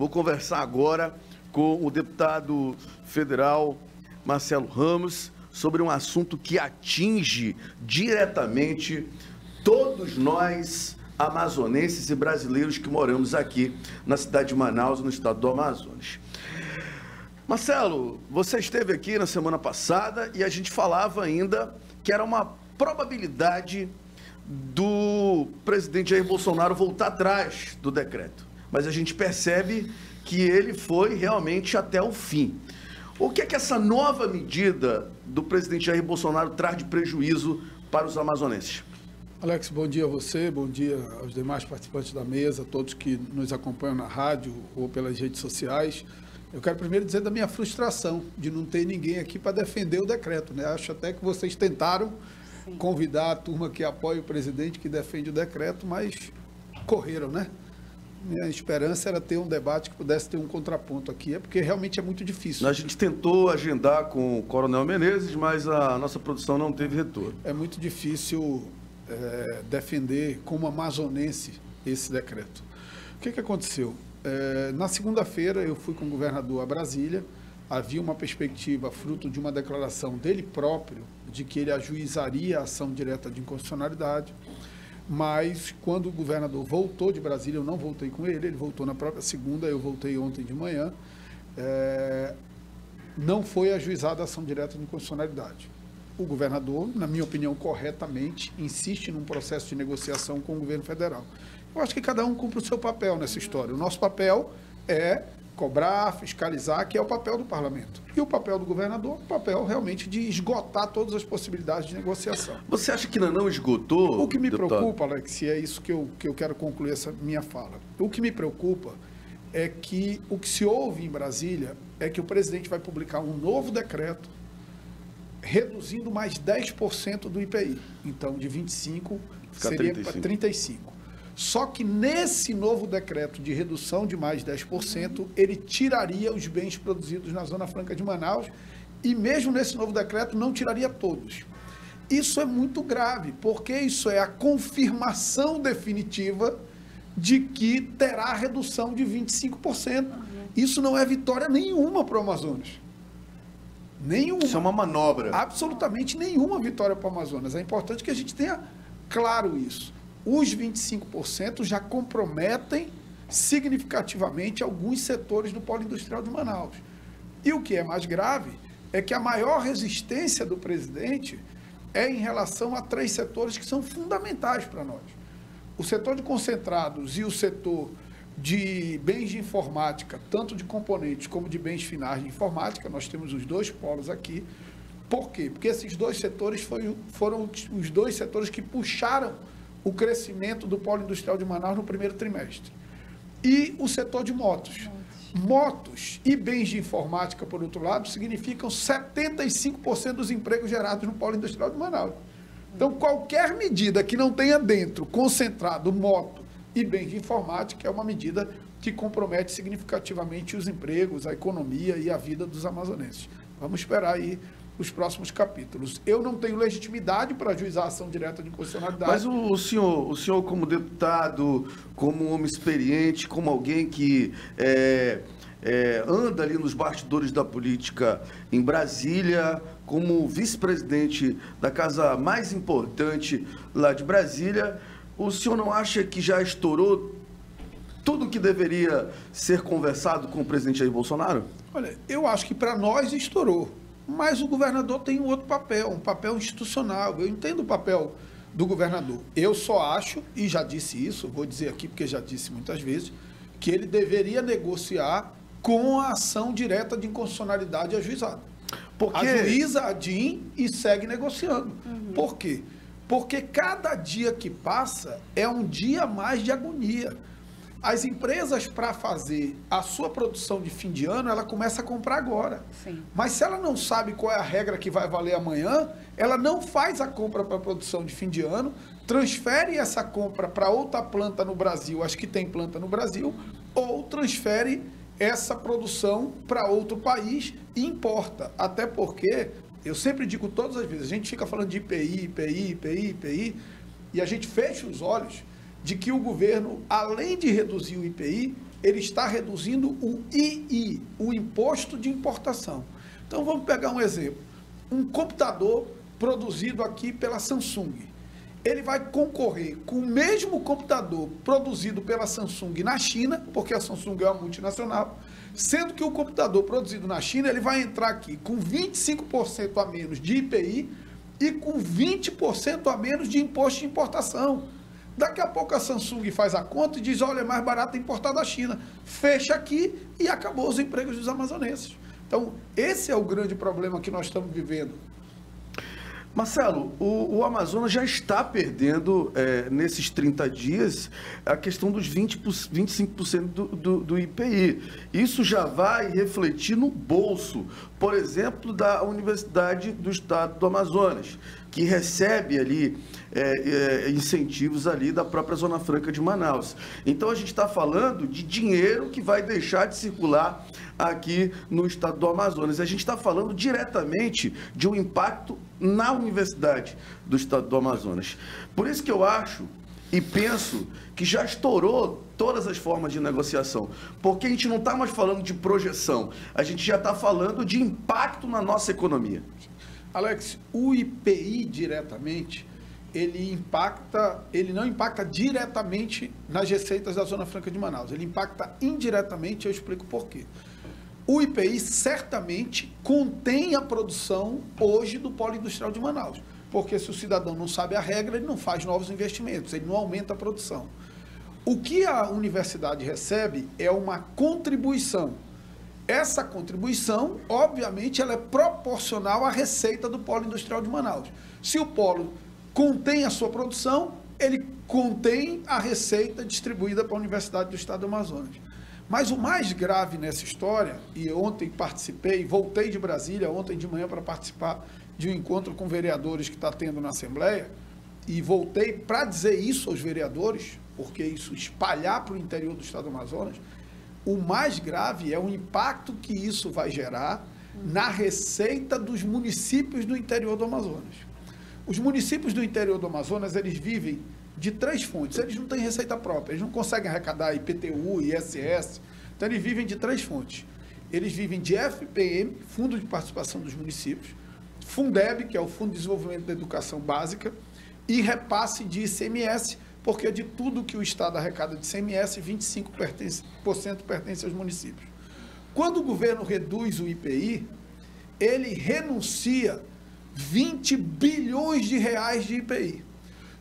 Vou conversar agora com o deputado federal Marcelo Ramos sobre um assunto que atinge diretamente todos nós amazonenses e brasileiros que moramos aqui na cidade de Manaus, no estado do Amazonas. Marcelo, você esteve aqui na semana passada e a gente falava ainda que era uma probabilidade do presidente Jair Bolsonaro voltar atrás do decreto. Mas a gente percebe que ele foi realmente até o fim. O que é que essa nova medida do presidente Jair Bolsonaro traz de prejuízo para os amazonenses? Alex, bom dia a você, bom dia aos demais participantes da mesa, todos que nos acompanham na rádio ou pelas redes sociais. Eu quero primeiro dizer da minha frustração de não ter ninguém aqui para defender o decreto, né? Acho até que vocês tentaram convidar a turma que apoia o presidente, que defende o decreto, mas correram, né? Minha esperança era ter um debate que pudesse ter um contraponto aqui, porque realmente é muito difícil. A gente tentou agendar com o Coronel Menezes, mas a nossa produção não teve retorno. É muito difícil defender como amazonense esse decreto. O que aconteceu? Na segunda-feira eu fui com o governador a Brasília, havia uma perspectiva, fruto de uma declaração dele próprio, de que ele ajuizaria a ação direta de inconstitucionalidade, mas quando o governador voltou de Brasília, eu não voltei com ele, ele voltou na própria segunda, eu voltei ontem de manhã, não foi ajuizada a ação direta de inconstitucionalidade. O governador, na minha opinião, corretamente, insiste num processo de negociação com o governo federal. Eu acho que cada um cumpre o seu papel nessa história. O nosso papel é cobrar, fiscalizar, que é o papel do parlamento. E o papel do governador, o papel realmente de esgotar todas as possibilidades de negociação. Você acha que ainda não esgotou? O que me deputado? preocupa, Alex, e é isso que eu quero concluir essa minha fala. O que me preocupa é que o que se ouve em Brasília é que o presidente vai publicar um novo decreto reduzindo mais 10% do IPI. Então, de 25 seria para 35. Só que nesse novo decreto de redução de mais 10%, ele tiraria os bens produzidos na Zona Franca de Manaus e mesmo nesse novo decreto não tiraria todos. Isso é muito grave, porque isso é a confirmação definitiva de que terá redução de 25%. Isso não é vitória nenhuma para o Amazonas. Nenhuma. Isso é uma manobra. Absolutamente nenhuma vitória para o Amazonas. É importante que a gente tenha claro isso. Os 25% já comprometem significativamente alguns setores do polo industrial de Manaus. E o que é mais grave é que a maior resistência do presidente é em relação a 3 setores que são fundamentais para nós. O setor de concentrados e o setor de bens de informática, tanto de componentes como de bens finais de informática, nós temos os 2 polos aqui. Por quê? Porque esses 2 setores foram os 2 setores que puxaram o crescimento do polo industrial de Manaus no primeiro trimestre. E o setor de motos. Motos e bens de informática, por outro lado, significam 75% dos empregos gerados no polo industrial de Manaus. Então, qualquer medida que não tenha dentro concentrado moto e bens de informática é uma medida que compromete significativamente os empregos, a economia e a vida dos amazonenses. Vamos esperar aí os próximos capítulos. Eu não tenho legitimidade para ajuizar a ação direta de inconstitucionalidade. Mas o senhor como deputado, como um homem experiente, como alguém que anda ali nos bastidores da política em Brasília, como vice-presidente da casa mais importante lá de Brasília, o senhor não acha que já estourou tudo que deveria ser conversado com o presidente Jair Bolsonaro? Olha, eu acho que para nós estourou. Mas o governador tem um outro papel, um papel institucional. Eu entendo o papel do governador. Eu só acho, e já disse isso, vou dizer aqui porque já disse muitas vezes, que ele deveria negociar com a ação direta de inconstitucionalidade ajuizada. Ajuiza a DIN e segue negociando. Por quê? Porque cada dia que passa é um dia a mais de agonia. As empresas, para fazer a sua produção de fim de ano, ela começa a comprar agora. Sim. Mas se ela não sabe qual é a regra que vai valer amanhã, ela não faz a compra para a produção de fim de ano, transfere essa compra para outra planta no Brasil, as que tem planta no Brasil, ou transfere essa produção para outro país e importa. Até porque, eu sempre digo todas as vezes, a gente fica falando de IPI, e a gente fecha os olhos de que o governo, além de reduzir o IPI, ele está reduzindo o II, o imposto de importação. Então, vamos pegar um exemplo. Um computador produzido aqui pela Samsung. Ele vai concorrer com o mesmo computador produzido pela Samsung na China, porque a Samsung é uma multinacional, sendo que o computador produzido na China, ele vai entrar aqui com 25% a menos de IPI e com 20% a menos de imposto de importação. Daqui a pouco a Samsung faz a conta e diz, olha, é mais barato importar da China. Fecha aqui e acabou os empregos dos amazonenses. Então, esse é o grande problema que nós estamos vivendo. Marcelo, o Amazonas já está perdendo, nesses 30 dias, a questão dos 25% do IPI. Isso já vai refletir no bolso, por exemplo, da Universidade do Estado do Amazonas, que recebe ali incentivos ali da própria Zona Franca de Manaus. Então, a gente está falando de dinheiro que vai deixar de circular aqui no estado do Amazonas. A gente está falando diretamente de um impacto na Universidade do Estado do Amazonas. Por isso que eu acho e penso que já estourou todas as formas de negociação, porque a gente não está mais falando de projeção, a gente já está falando de impacto na nossa economia. Alex, o IPI diretamente, ele não impacta diretamente nas receitas da Zona Franca de Manaus, ele impacta indiretamente, eu explico por quê. O IPI certamente contém a produção hoje do polo industrial de Manaus, porque se o cidadão não sabe a regra, ele não faz novos investimentos, ele não aumenta a produção. O que a universidade recebe é uma contribuição. Essa contribuição, obviamente, ela é proporcional à receita do polo industrial de Manaus. Se o polo contém a sua produção, ele contém a receita distribuída para a Universidade do Estado do Amazonas. Mas o mais grave nessa história, e ontem participei, voltei de Brasília ontem de manhã para participar de um encontro com vereadores que está tendo na Assembleia, e voltei para dizer isso aos vereadores, porque isso espalhar para o interior do Estado do Amazonas, o mais grave é o impacto que isso vai gerar na receita dos municípios do interior do Amazonas. Os municípios do interior do Amazonas, eles vivem de 3 fontes, eles não têm receita própria, eles não conseguem arrecadar IPTU, ISS, então eles vivem de 3 fontes. Eles vivem de FPM, Fundo de Participação dos Municípios, Fundeb, que é o Fundo de Desenvolvimento da Educação Básica, e repasse de ICMS, porque de tudo que o Estado arrecada de ICMS, 25% pertence aos municípios. Quando o governo reduz o IPI, ele renuncia 20 bilhões de reais de IPI.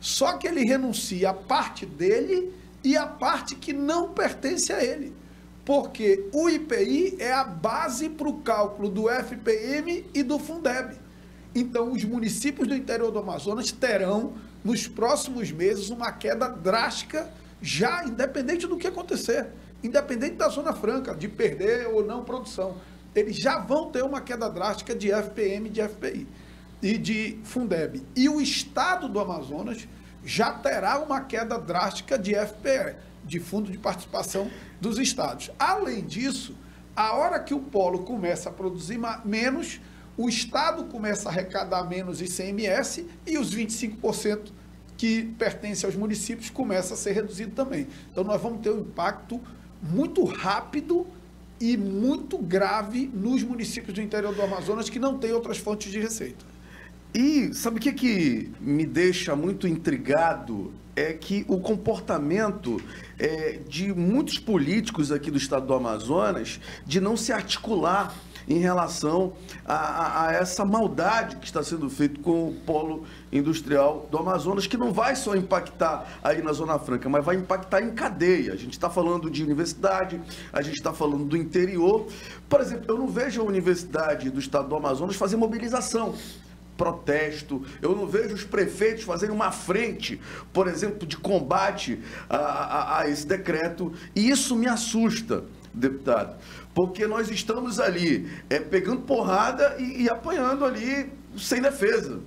Só que ele renuncia a parte dele e a parte que não pertence a ele. Porque o IPI é a base para o cálculo do FPM e do Fundeb. Então, os municípios do interior do Amazonas terão, nos próximos meses, uma queda drástica, já independente do que acontecer, independente da Zona Franca, de perder ou não produção. Eles já vão ter uma queda drástica de FPM e de FPI e de Fundeb. E o Estado do Amazonas já terá uma queda drástica de FPE, de Fundo de Participação dos Estados. Além disso, a hora que o polo começa a produzir menos, o Estado começa a arrecadar menos ICMS e os 25% que pertencem aos municípios começa a ser reduzido também. Então, nós vamos ter um impacto muito rápido e muito grave nos municípios do interior do Amazonas que não têm outras fontes de receita. E sabe o que me deixa muito intrigado? É que o comportamento de muitos políticos aqui do estado do Amazonas de não se articular em relação a essa maldade que está sendo feita com o polo industrial do Amazonas, que não vai só impactar aí na Zona Franca, mas vai impactar em cadeia. A gente está falando de universidade, a gente está falando do interior. Por exemplo, eu não vejo a Universidade do Estado do Amazonas fazer mobilização, protesto, eu não vejo os prefeitos fazerem uma frente, por exemplo, de combate a esse decreto, e isso me assusta, deputado, porque nós estamos ali pegando porrada e apanhando ali sem defesa.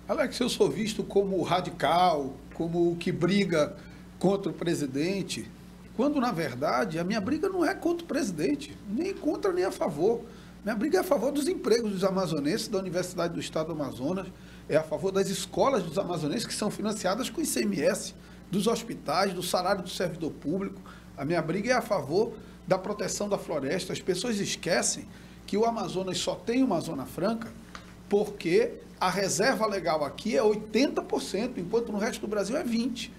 Alex, eu sou visto como radical, como o que briga contra o presidente, quando na verdade a minha briga não é contra o presidente, nem contra nem a favor. Minha briga é a favor dos empregos dos amazonenses, da Universidade do Estado do Amazonas, é a favor das escolas dos amazonenses que são financiadas com ICMS dos hospitais, do salário do servidor público. A minha briga é a favor da proteção da floresta. As pessoas esquecem que o Amazonas só tem uma Zona Franca porque a reserva legal aqui é 80%, enquanto no resto do Brasil é 20%.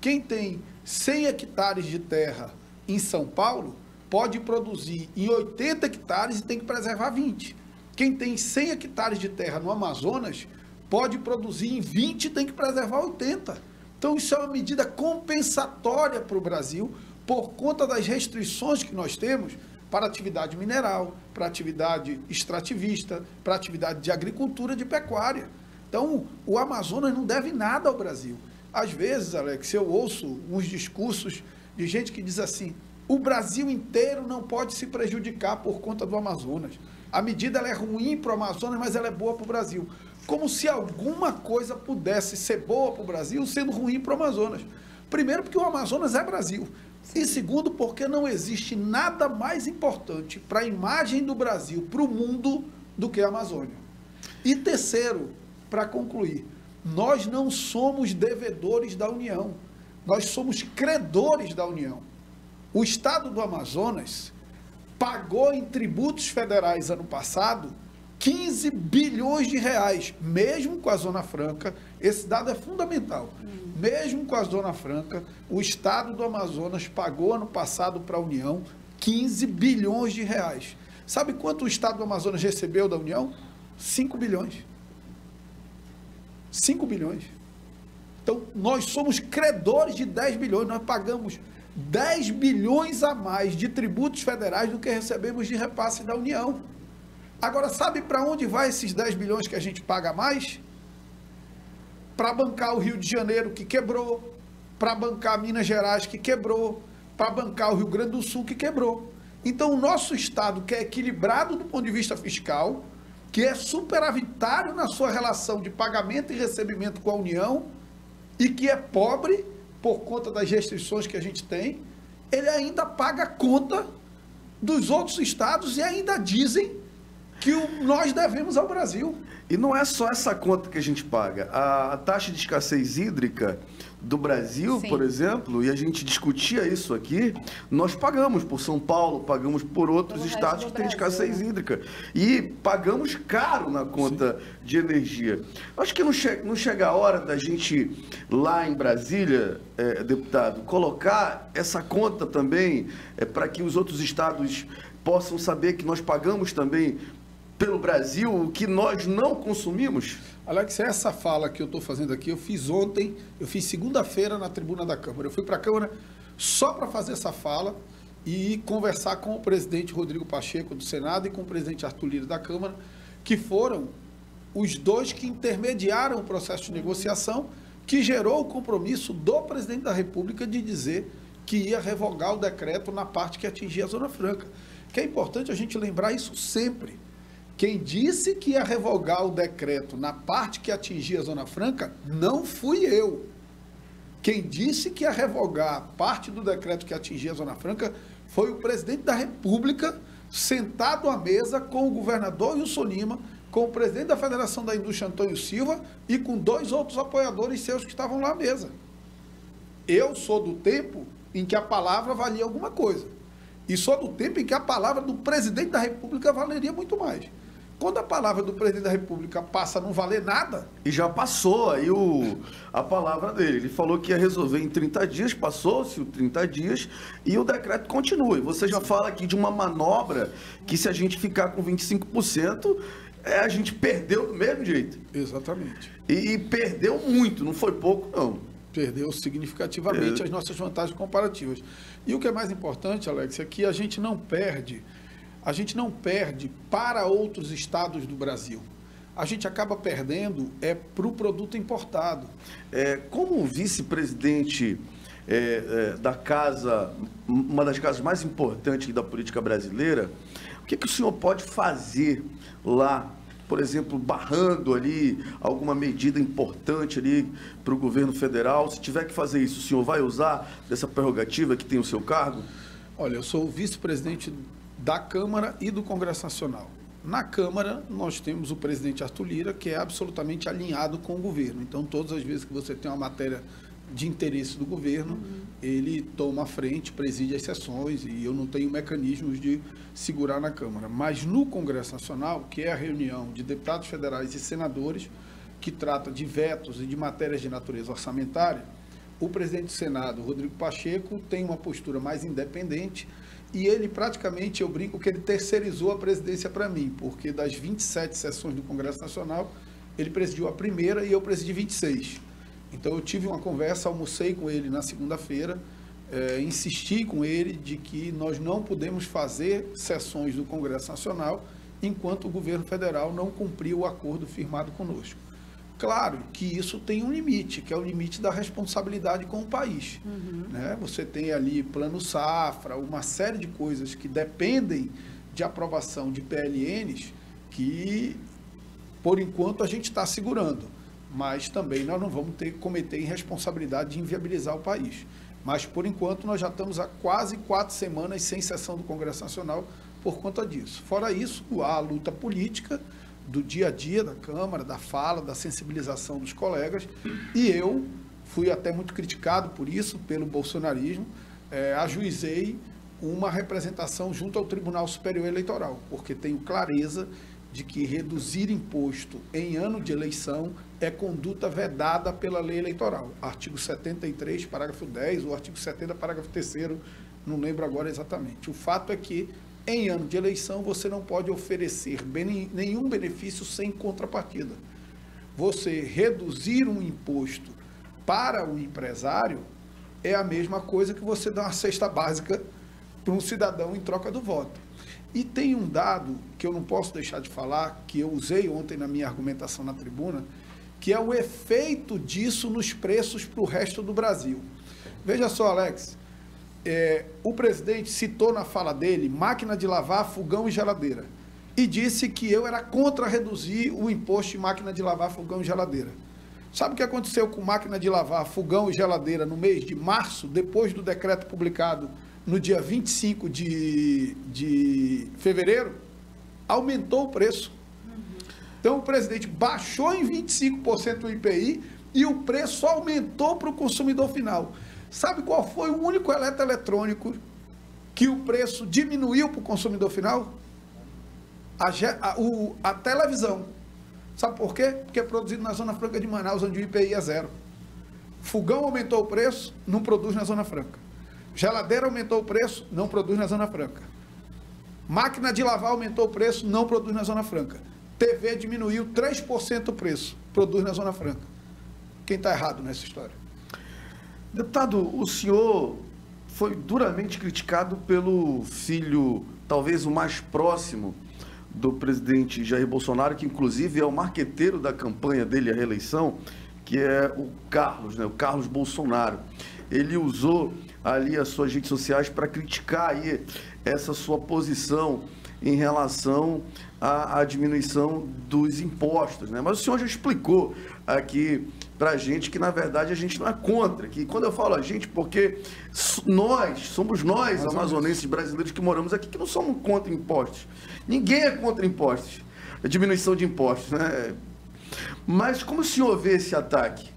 Quem tem 100 hectares de terra em São Paulo pode produzir em 80 hectares e tem que preservar 20. Quem tem 100 hectares de terra no Amazonas pode produzir em 20 e tem que preservar 80. Então, isso é uma medida compensatória para o Brasil por conta das restrições que nós temos para atividade mineral, para atividade extrativista, para atividade de agricultura, de pecuária. Então, o Amazonas não deve nada ao Brasil. Às vezes, Alex, eu ouço uns discursos de gente que diz assim: o Brasil inteiro não pode se prejudicar por conta do Amazonas. A medida ela é ruim para o Amazonas, mas ela é boa para o Brasil. Como se alguma coisa pudesse ser boa para o Brasil sendo ruim para o Amazonas. Primeiro, porque o Amazonas é Brasil. E segundo, porque não existe nada mais importante para a imagem do Brasil, para o mundo, do que a Amazônia. E terceiro, para concluir, nós não somos devedores da União. Nós somos credores da União. O Estado do Amazonas pagou em tributos federais ano passado 15 bilhões de reais, mesmo com a Zona Franca. Esse dado é fundamental. Mesmo com a Zona Franca, o Estado do Amazonas pagou ano passado para a União 15 bilhões de reais. Sabe quanto o Estado do Amazonas recebeu da União? 5 bilhões. 5 bilhões. Então, nós somos credores de 10 bilhões. Nós pagamos 10 bilhões a mais de tributos federais do que recebemos de repasse da União. Agora, sabe para onde vai esses 10 bilhões que a gente paga a mais? Para bancar o Rio de Janeiro, que quebrou, para bancar Minas Gerais, que quebrou, para bancar o Rio Grande do Sul, que quebrou. Então, o nosso Estado, que é equilibrado do ponto de vista fiscal, que é superavitário na sua relação de pagamento e recebimento com a União, e que é pobre por conta das restrições que a gente tem, ele ainda paga a conta dos outros estados e ainda dizem que nós devemos ao Brasil. E não é só essa conta que a gente paga. A taxa de escassez hídrica do Brasil, Sim. por exemplo, e a gente discutia isso aqui, nós pagamos por São Paulo, pagamos por outros Pelo estados resto que do têm Brasil, escassez né? hídrica. E pagamos caro na conta de energia. Acho que não chega a hora da gente, lá em Brasília, deputado, colocar essa conta também para que os outros estados possam saber que nós pagamos também pelo Brasil o que nós não consumimos? Alex, essa fala que eu estou fazendo aqui, eu fiz ontem, eu fiz segunda-feira na tribuna da Câmara. Eu fui para a Câmara só para fazer essa fala e conversar com o presidente Rodrigo Pacheco do Senado e com o presidente Arthur Lira da Câmara, que foram os dois que intermediaram o processo de negociação, que gerou o compromisso do presidente da República de dizer que ia revogar o decreto na parte que atingia a Zona Franca. Que é importante a gente lembrar isso sempre. Quem disse que ia revogar o decreto na parte que atingia a Zona Franca, não fui eu. Quem disse que ia revogar a parte do decreto que atingia a Zona Franca foi o presidente da República, sentado à mesa com o governador Wilson Lima, com o presidente da Federação da Indústria, Antônio Silva, e com 2 outros apoiadores seus que estavam lá à mesa. Eu sou do tempo em que a palavra valia alguma coisa. E sou do tempo em que a palavra do presidente da República valeria muito mais. Quando a palavra do presidente da República passa a não valer nada... E já passou aí a palavra dele. Ele falou que ia resolver em 30 dias, passou-se os 30 dias e o decreto continua. E você já fala aqui de uma manobra que, se a gente ficar com 25%, a gente perdeu do mesmo jeito. Exatamente. E perdeu muito, não foi pouco, não. Perdeu significativamente as nossas vantagens comparativas. E o que é mais importante, Alex, é que a gente não perde para outros estados do Brasil. A gente acaba perdendo para o produto importado. Como vice-presidente da casa, uma das casas mais importantes da política brasileira, o que o senhor pode fazer lá, por exemplo, barrando ali alguma medida importante ali para o governo federal? Se tiver que fazer isso, o senhor vai usar dessa prerrogativa que tem o seu cargo? Olha, eu sou o vice-presidente da Câmara e do Congresso Nacional. Na Câmara, nós temos o presidente Arthur Lira, que é absolutamente alinhado com o governo. Então, todas as vezes que você tem uma matéria de interesse do governo, ele toma a frente, preside as sessões, e eu não tenho mecanismos de segurar na Câmara. Mas no Congresso Nacional, que é a reunião de deputados federais e senadores, que trata de vetos e de matérias de natureza orçamentária, o presidente do Senado, Rodrigo Pacheco, tem uma postura mais independente, e ele praticamente, eu brinco que ele terceirizou a presidência para mim, porque das 27 sessões do Congresso Nacional, ele presidiu a primeira e eu presidi 26. Então eu tive uma conversa, almocei com ele na segunda-feira, insisti com ele de que nós não podemos fazer sessões do Congresso Nacional enquanto o governo federal não cumprir o acordo firmado conosco. Claro que isso tem um limite, que é o limite da responsabilidade com o país. Né? Você tem ali plano safra, uma série de coisas que dependem de aprovação de PLNs que, por enquanto, a gente está segurando. Mas também nós não vamos cometer irresponsabilidade de inviabilizar o país. Mas, por enquanto, nós já estamos há quase 4 semanas sem sessão do Congresso Nacional por conta disso. Fora isso, há a luta política do dia a dia da Câmara, da fala, da sensibilização dos colegas, e eu fui até muito criticado por isso, pelo bolsonarismo, ajuizei uma representação junto ao Tribunal Superior Eleitoral, porque tenho clareza de que reduzir imposto em ano de eleição é conduta vedada pela lei eleitoral. Artigo 73, parágrafo 10, ou artigo 70, parágrafo 3º, não lembro agora exatamente. O fato é que, em ano de eleição, você não pode oferecer nenhum benefício sem contrapartida. Você reduzir um imposto para o empresário é a mesma coisa que você dar uma cesta básica para um cidadão em troca do voto. E tem um dado que eu não posso deixar de falar, que eu usei ontem na minha argumentação na tribuna, que é o efeito disso nos preços para o resto do Brasil. Veja só, Alex, o presidente citou na fala dele máquina de lavar, fogão e geladeira, e disse que eu era contra reduzir o imposto de máquina de lavar, fogão e geladeira. Sabe o que aconteceu com máquina de lavar, fogão e geladeira no mês de março, depois do decreto publicado no dia 25 de fevereiro? Aumentou o preço. Então, o presidente baixou em 25% o IPI e o preço aumentou para o consumidor final. Sabe qual foi o único eletroeletrônico que o preço diminuiu para o consumidor final? A televisão. Sabe por quê? Porque é produzido na Zona Franca de Manaus, onde o IPI é 0. Fogão aumentou o preço, não produz na Zona Franca. Geladeira aumentou o preço, não produz na Zona Franca. Máquina de lavar aumentou o preço, não produz na Zona Franca. TV diminuiu 3% o preço, produz na Zona Franca. Quem está errado nessa história? Deputado, o senhor foi duramente criticado pelo filho, talvez o mais próximo do presidente Jair Bolsonaro, que inclusive é o marqueteiro da campanha dele à reeleição, que é o Carlos, né? O Carlos Bolsonaro. Ele usou ali as suas redes sociais para criticar aí essa sua posição em relação à diminuição dos impostos, né? Mas o senhor já explicou aqui para a gente que, na verdade, a gente não é contra. Que quando eu falo a gente, porque somos nós, amazonenses brasileiros que moramos aqui, que não somos contra impostos. Ninguém é contra impostos, a diminuição de impostos, né? Mas como o senhor vê esse ataque?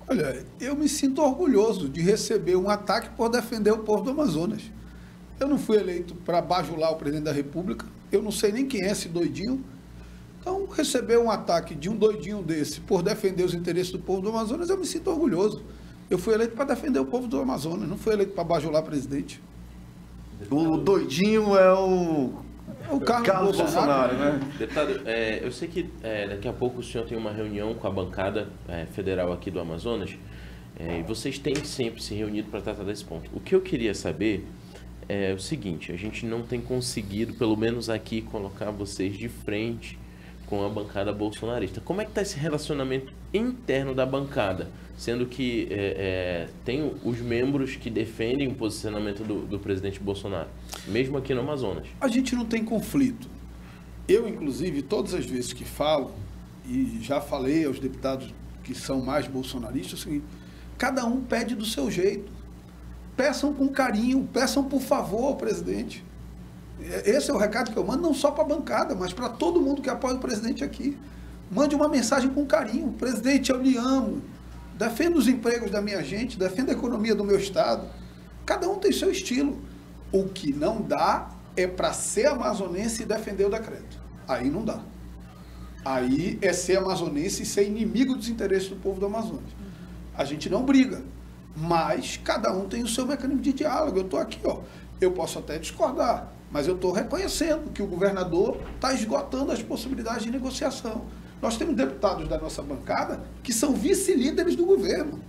Olha, eu me sinto orgulhoso de receber um ataque por defender o povo do Amazonas. Eu não fui eleito para bajular o presidente da República, eu não sei nem quem é esse doidinho. Então, receber um ataque de um doidinho desse por defender os interesses do povo do Amazonas, eu me sinto orgulhoso. Eu fui eleito para defender o povo do Amazonas, não fui eleito para bajular presidente. O doidinho é o Carlos Bolsonaro, né? Deputado, eu sei que daqui a pouco o senhor tem uma reunião com a bancada federal aqui do Amazonas, e vocês têm sempre se reunido para tratar desse ponto. O que eu queria saber é o seguinte: a gente não tem conseguido, pelo menos aqui, colocar vocês de frente com a bancada bolsonarista. Como é que está esse relacionamento interno da bancada? Sendo que tem os membros que defendem o posicionamento do presidente Bolsonaro, mesmo aqui no Amazonas. A gente não tem conflito. Eu, inclusive, todas as vezes que falo, e já falei aos deputados que são mais bolsonaristas, é o seguinte: cada um pede do seu jeito. Peçam com carinho, peçam por favor ao presidente. Esse é o recado que eu mando, não só para a bancada, mas para todo mundo que apoia o presidente aqui. Mande uma mensagem com carinho: presidente, eu lhe amo. defendo os empregos da minha gente, defendo a economia do meu estado. Cada um tem seu estilo. O que não dá é para ser amazonense e defender o decreto. Aí não dá. Aí é ser amazonense e ser inimigo dos interesses do povo do Amazonas. A gente não briga, mas cada um tem o seu mecanismo de diálogo. Eu estou aqui, ó. Eu posso até discordar, mas eu estou reconhecendo que o governador está esgotando as possibilidades de negociação. Nós temos deputados da nossa bancada que são vice-líderes do governo.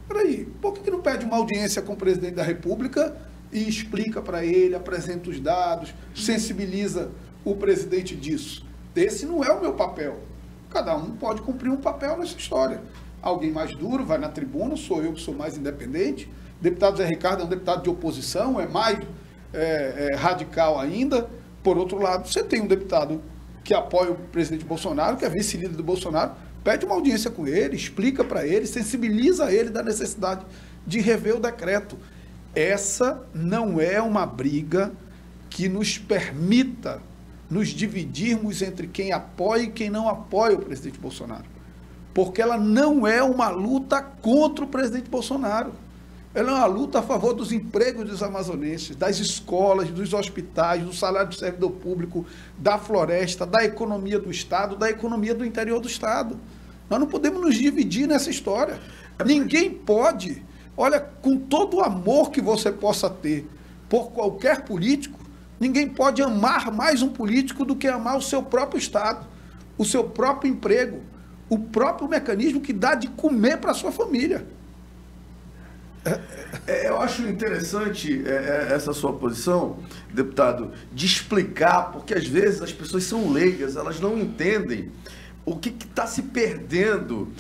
Peraí, por que não pede uma audiência com o presidente da República e explica para ele, apresenta os dados, sensibiliza o presidente disso? Esse não é o meu papel. Cada um pode cumprir um papel nessa história. Alguém mais duro vai na tribuna, sou eu que sou mais independente. Deputado Zé Ricardo é um deputado de oposição, é mais radical ainda. Por outro lado, você tem um deputado que apoia o presidente Bolsonaro, que é vice-líder do Bolsonaro, pede uma audiência com ele, explica para ele, sensibiliza ele da necessidade de rever o decreto. Essa não é uma briga que nos permita nos dividirmos entre quem apoia e quem não apoia o presidente Bolsonaro. Porque ela não é uma luta contra o presidente Bolsonaro. Ela é uma luta a favor dos empregos dos amazonenses, das escolas, dos hospitais, do salário do servidor público, da floresta, da economia do Estado, da economia do interior do Estado. Nós não podemos nos dividir nessa história. Ninguém pode, olha, com todo o amor que você possa ter por qualquer político, ninguém pode amar mais um político do que amar o seu próprio Estado, o seu próprio emprego, o próprio mecanismo que dá de comer para a sua família. Eu acho interessante essa sua posição, deputado, de explicar, porque às vezes as pessoas são leigas, elas não entendem o que está se perdendo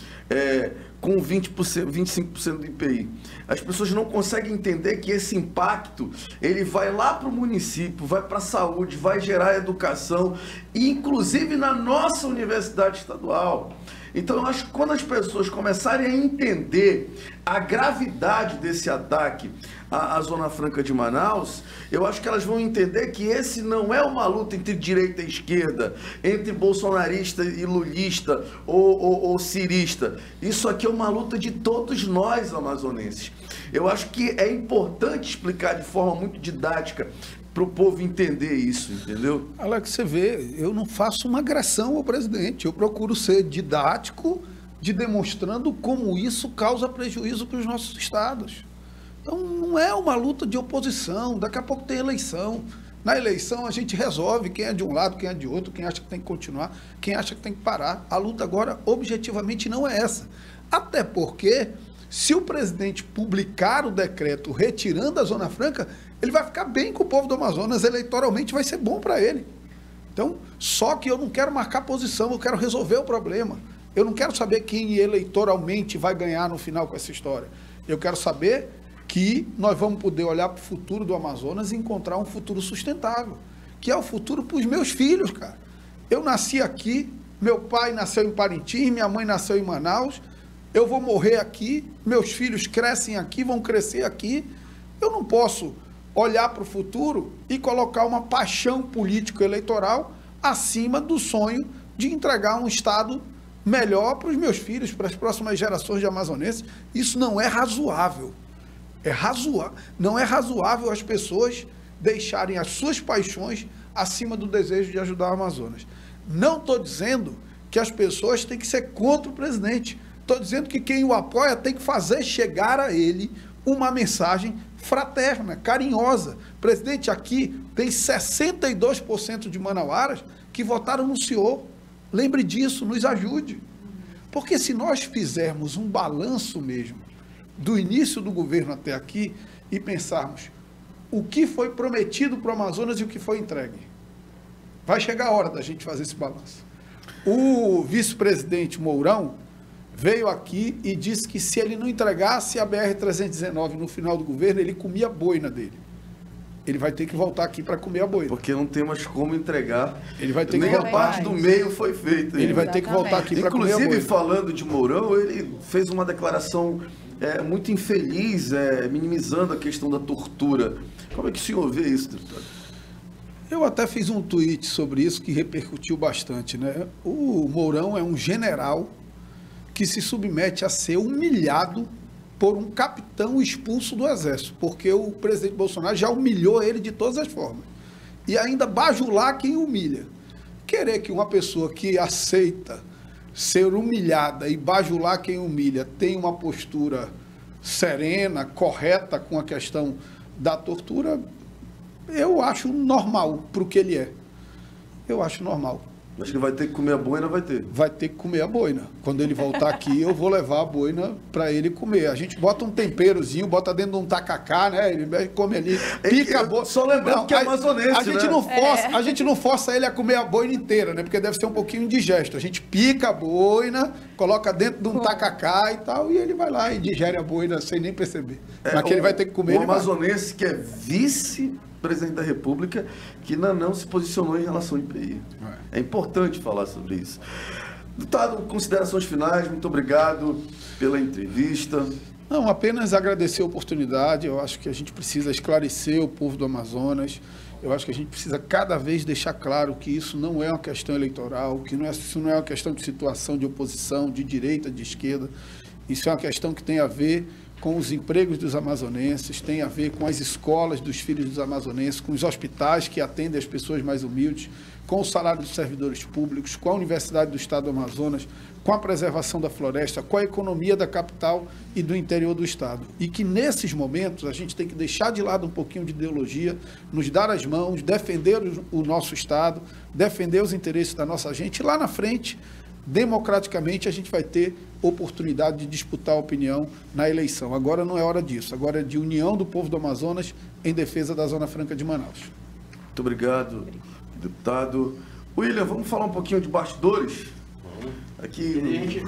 com 20%, 25% do IPI. As pessoas não conseguem entender que esse impacto, ele vai lá para o município, vai para a saúde, vai gerar educação, e inclusive na nossa universidade estadual. Então, eu acho que quando as pessoas começarem a entender a gravidade desse ataque à Zona Franca de Manaus, eu acho que elas vão entender que esse não é uma luta entre direita e esquerda, entre bolsonarista e lulista ou cirista. Isso aqui é uma luta de todos nós, amazonenses. Eu acho que é importante explicar de forma muito didática para o povo entender isso, entendeu? Alex, você vê, eu não faço uma agressão ao presidente, eu procuro ser didático, demonstrando como isso causa prejuízo para os nossos estados. Então, não é uma luta de oposição, daqui a pouco tem eleição. Na eleição, a gente resolve quem é de um lado, quem é de outro, quem acha que tem que continuar, quem acha que tem que parar. A luta agora, objetivamente, não é essa. Até porque, se o presidente publicar o decreto retirando a Zona Franca, ele vai ficar bem com o povo do Amazonas, eleitoralmente vai ser bom para ele. Então, só que eu não quero marcar posição, eu quero resolver o problema. Eu não quero saber quem eleitoralmente vai ganhar no final com essa história. Eu quero saber que nós vamos poder olhar para o futuro do Amazonas e encontrar um futuro sustentável, que é o futuro para os meus filhos, cara. Eu nasci aqui, meu pai nasceu em Parintins, minha mãe nasceu em Manaus, eu vou morrer aqui, meus filhos crescem aqui, vão crescer aqui. Eu não posso olhar para o futuro e colocar uma paixão político-eleitoral acima do sonho de entregar um Estado melhor para os meus filhos, para as próximas gerações de amazonenses. Isso não é razoável. Não é razoável as pessoas deixarem as suas paixões acima do desejo de ajudar o Amazonas. Não estou dizendo que as pessoas têm que ser contra o presidente. Estou dizendo que quem o apoia tem que fazer chegar a ele uma mensagem fraterna, carinhosa. Presidente, aqui tem 62% de manauaras que votaram no senhor. Lembre disso, nos ajude. Porque se nós fizermos um balanço mesmo do início do governo até aqui e pensarmos o que foi prometido para o Amazonas e o que foi entregue, vai chegar a hora da gente fazer esse balanço. O vice-presidente Mourão veio aqui e disse que se ele não entregasse a BR-319 no final do governo, ele comia a boina dele. Ele vai ter que voltar aqui para comer a boina. Porque não tem mais como entregar. Ele vai ter Nem que a parte do meio foi feita. Ele vai ter que voltar aqui para comer a boina. Inclusive, falando de Mourão, ele fez uma declaração muito infeliz, minimizando a questão da tortura. Como é que o senhor vê isso, deputado? Eu até fiz um tweet sobre isso que repercutiu bastante, né? O Mourão é um general que se submete a ser humilhado por um capitão expulso do Exército, porque o presidente Bolsonaro já humilhou ele de todas as formas. E ainda bajular quem humilha. Querer que uma pessoa que aceita ser humilhada e bajular quem humilha tenha uma postura serena, correta com a questão da tortura, eu acho normal para o que ele é. Eu acho normal. Acho que vai ter que comer a boina, vai ter. Vai ter que comer a boina. Quando ele voltar aqui, eu vou levar a boina para ele comer. A gente bota um temperozinho, bota dentro de um tacacá, né? Ele come ali, pica a boina. Só lembrando que é amazonense, a gente né? não força, a gente não força ele a comer a boina inteira, né? Porque deve ser um pouquinho indigesto. A gente pica a boina, coloca dentro de um tacacá e tal, e ele vai lá e digere a boina sem nem perceber. Mas que ele vai ter que comer. Um amazonense que é vice-presidente da República, que não se posicionou em relação ao IPI. É importante falar sobre isso. Deputado, considerações finais, muito obrigado pela entrevista. Não, apenas agradecer a oportunidade. Eu acho que a gente precisa esclarecer o povo do Amazonas. Eu acho que a gente precisa cada vez deixar claro que isso não é uma questão eleitoral, que isso não é uma questão de situação de oposição, de direita, de esquerda. Isso é uma questão que tem a ver com os empregos dos amazonenses, tem a ver com as escolas dos filhos dos amazonenses, com os hospitais que atendem as pessoas mais humildes, com o salário dos servidores públicos, com a Universidade do Estado do Amazonas, com a preservação da floresta, com a economia da capital e do interior do Estado. E que nesses momentos a gente tem que deixar de lado um pouquinho de ideologia, nos dar as mãos, defender o nosso Estado, defender os interesses da nossa gente. E lá na frente, democraticamente, a gente vai ter oportunidade de disputar a opinião na eleição. Agora não é hora disso. Agora é de união do povo do Amazonas em defesa da Zona Franca de Manaus. Muito obrigado, deputado. William, vamos falar um pouquinho de bastidores? Aqui, A gente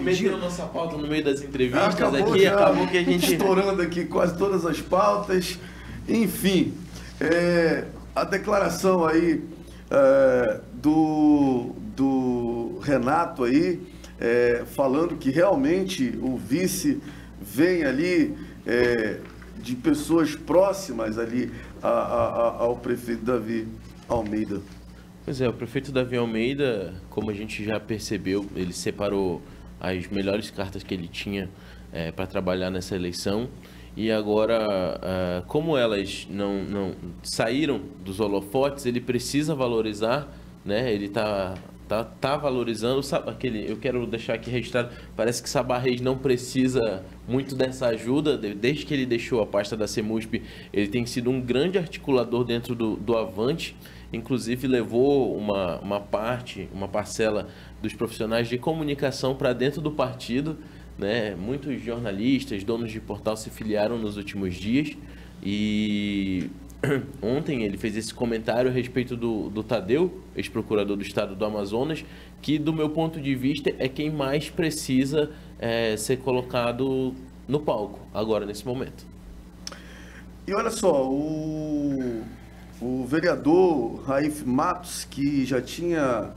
meteu nossa pauta no meio das entrevistas acabou que a gente estourando aqui quase todas as pautas. Enfim, a declaração aí do Renato aí, falando que realmente o vice vem ali de pessoas próximas ali ao prefeito Davi Almeida. Pois é, o prefeito Davi Almeida, como a gente já percebeu, ele separou as melhores cartas que ele tinha para trabalhar nessa eleição. E agora, como elas não saíram dos holofotes, ele precisa valorizar, né? Ele tá valorizando, eu quero deixar aqui registrado, parece que Sabá Reis não precisa muito dessa ajuda, desde que ele deixou a pasta da CEMUSP, ele tem sido um grande articulador dentro do Avante, inclusive levou uma parcela dos profissionais de comunicação para dentro do partido, né? Muitos jornalistas, donos de portal se filiaram nos últimos dias e ontem ele fez esse comentário a respeito do Tadeu, ex-procurador do Estado do Amazonas, que do meu ponto de vista é quem mais precisa ser colocado no palco agora, nesse momento. E olha só, o vereador Raif Matos, que já tinha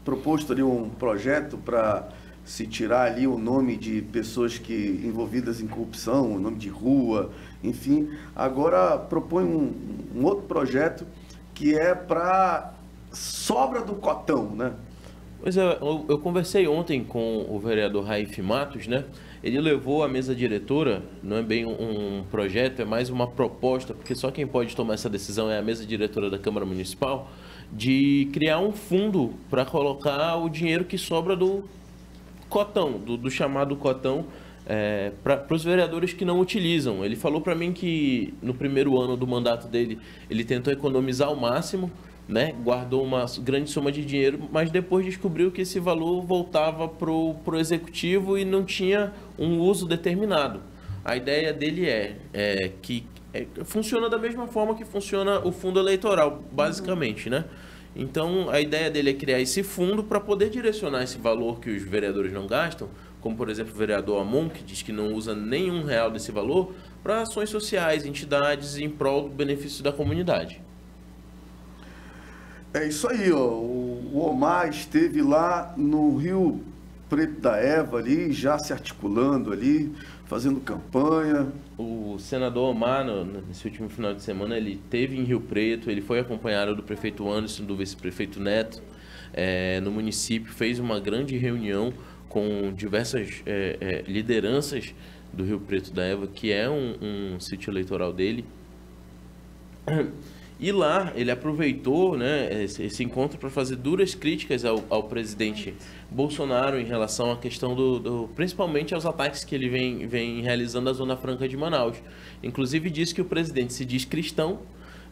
proposto ali um projeto para se tirar ali o nome de pessoas envolvidas em corrupção, o nome de rua, enfim, agora propõe um outro projeto que é para Sobra do Cotão, né? Pois é, eu conversei ontem com o vereador Raif Matos, né? Ele levou à mesa diretora, não é bem um projeto, é mais uma proposta, porque só quem pode tomar essa decisão é a mesa diretora da Câmara Municipal, de criar um fundo para colocar o dinheiro que sobra do cotão, do chamado cotão, para os vereadores que não utilizam. Ele falou para mim que no primeiro ano do mandato dele, ele tentou economizar ao máximo, né? Guardou uma grande soma de dinheiro, mas depois descobriu que esse valor voltava pro executivo e não tinha um uso determinado. A ideia dele que funciona da mesma forma que funciona o fundo eleitoral, basicamente, né? Então, a ideia dele é criar esse fundo para poder direcionar esse valor que os vereadores não gastam, como, por exemplo, o vereador Amon, que diz que não usa nenhum real desse valor, para ações sociais, entidades em prol do benefício da comunidade. É isso aí, ó. O Omar esteve lá no Rio Preto da Eva ali, já se articulando ali, fazendo campanha. O senador Omar, nesse último final de semana, ele esteve em Rio Preto, ele foi acompanhado do prefeito Anderson, do vice-prefeito Neto, no município, fez uma grande reunião com diversas lideranças do Rio Preto da Eva, que é um sítio eleitoral dele. E lá ele aproveitou, né, esse encontro para fazer duras críticas ao presidente Bolsonaro em relação à questão principalmente aos ataques que ele vem realizando na Zona Franca de Manaus. Inclusive disse que o presidente se diz cristão,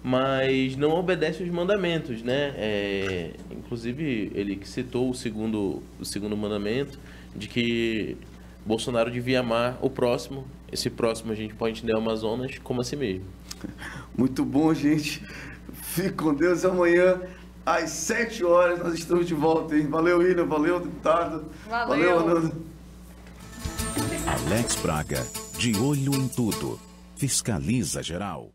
mas não obedece os mandamentos, né? Inclusive ele citou o segundo mandamento de que Bolsonaro devia amar o próximo. Esse próximo a gente pode entender o Amazonas como a si mesmo. Muito bom, gente. Fique com Deus. Amanhã, às 7 horas, nós estamos de volta, hein? Valeu, William. Valeu, deputado. Valeu, Ananda. Alex Braga, de olho em tudo. Fiscaliza geral.